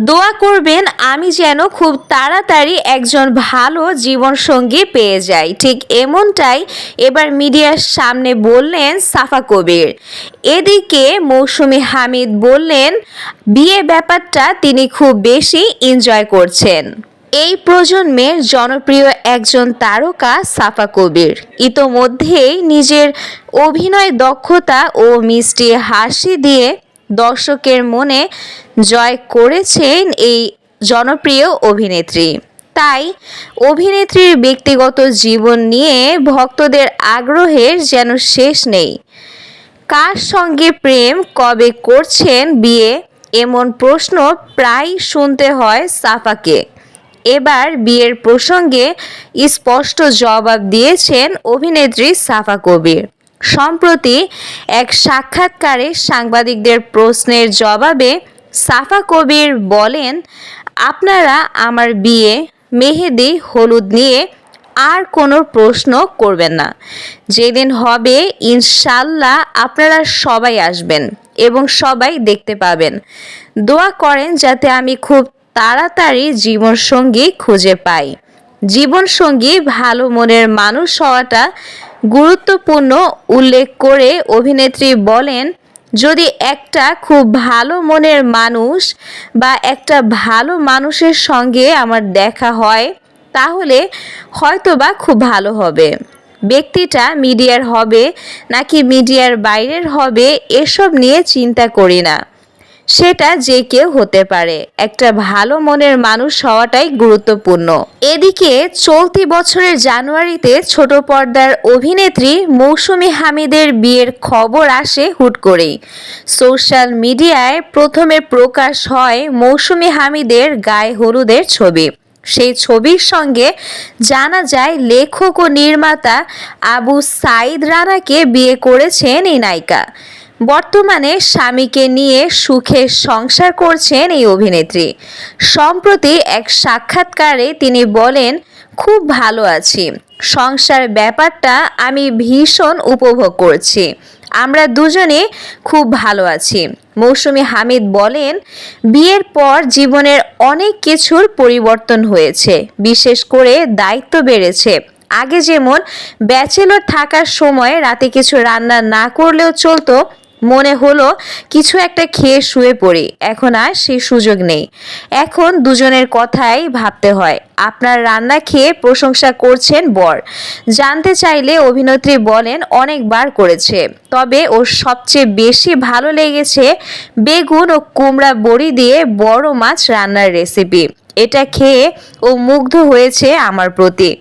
দোয়া করবেন আমি যেন খুব তাড়াতাড়ি একজন ভালো জীবনসঙ্গী পেয়ে যাই। ঠিক এমনটাই এবার মিডিয়ার সামনে বললেন সাফা কবির। এদিকে মৌসুমী হামিদ বললেন বিয়ে ব্যাপারটা তিনি খুব বেশি এনজয় করছেন। এই প্রজন্মের জনপ্রিয় একজন তারকা সাফা কবির ইতোমধ্যেই নিজের অভিনয় দক্ষতা ও মিষ্টি হাসি দিয়ে দর্শকের মনে জয় করেছেন এই জনপ্রিয় অভিনেত্রী। তাই অভিনেত্রীর ব্যক্তিগত জীবন নিয়ে ভক্তদের আগ্রহের যেন শেষ নেই। কার সঙ্গে প্রেম, কবে করছেন বিয়ে, এমন প্রশ্ন প্রায় শুনতে হয় সাফাকে। এবার বিয়ের প্রসঙ্গে স্পষ্ট জবাব দিয়েছেন অভিনেত্রী সাফা কবির। সম্প্রতি এক সাক্ষাৎকারে সাংবাদিকদের প্রশ্নের জবাবে সাফা কবির বলেন, আপনারা আমার বিয়ে, মেহেদি, হলুদ নিয়ে আর কোনো প্রশ্ন করবেন না। যেদিন হবে ইনশাল্লাহ আপনারা সবাই আসবেন এবং সবাই দেখতে পাবেন। দোয়া করেন যাতে আমি খুব তাড়াতাড়ি জীবনসঙ্গী খুঁজে পাই। জীবনসঙ্গী ভালো মনের মানুষ হওয়াটা গুরুত্বপূর্ণ উল্লেখ করে অভিনেত্রী বলেন, যদি একটা খুব ভালো মনের মানুষ বা একটা ভালো মানুষের সঙ্গে আমার দেখা হয় তাহলে হয়তোবা খুব ভালো হবে। ব্যক্তিটা মিডিয়ার হবে নাকি মিডিয়ার বাইরের হবে এসব নিয়ে চিন্তা করি না। সেটা যে কেউ হতে পারে, একটা ভালো মনের মানুষ হওয়াটাই গুরুত্বপূর্ণ। এদিকে চলতি বছরের জানুয়ারিতে ছোট পর্দার অভিনেত্রী মৌসুমী হামিদের বিয়ের খবর আসে হুট করেই। সোশ্যাল মিডিয়ায় প্রথমে প্রকাশ হয় মৌসুমী হামিদের গায়ে হলুদের ছবি। সেই ছবির সঙ্গে জানা যায় লেখক ও নির্মাতা আবু সাঈদ রানাকে বিয়ে করেছেন এই নায়িকা। বর্তমানে স্বামীকে নিয়ে সুখে সংসার করছেন এই অভিনেত্রী। সম্প্রতি এক সাক্ষাৎকারে তিনি বলেন, খুব ভালো আছি, সংসার ব্যাপারটা আমি ভীষণ উপভোগ করছি, আমরা দুজনে খুব ভালো আছি। মৌসুমী হামিদ বলেন, বিয়ের পর জীবনের অনেক কিছুর পরিবর্তন হয়েছে, বিশেষ করে দায়িত্ব বেড়েছে। আগে যেমন ব্যাচেলর থাকার সময় রাতে কিছু রান্না না করলেও চলতো, মনে হলো কিছু একটা খেয়ে শুয়ে পড়ি, এখন আর সেই সুযোগ নেই। এখন দুজনের কথাই ভাবতে হয়। আপনার রান্না খেয়ে প্রশংসা করছেন বর। জানতে চাইলে অভিনেত্রী বলেন, অনেকবার করেছে, তবে ওর সবচেয়ে বেশি ভালো লেগেছে বেগুন ও কুমড়া বড়ি দিয়ে বড় মাছ রান্নার রেসিপি। এটা খেয়ে ও মুগ্ধ হয়েছে আমার প্রতি।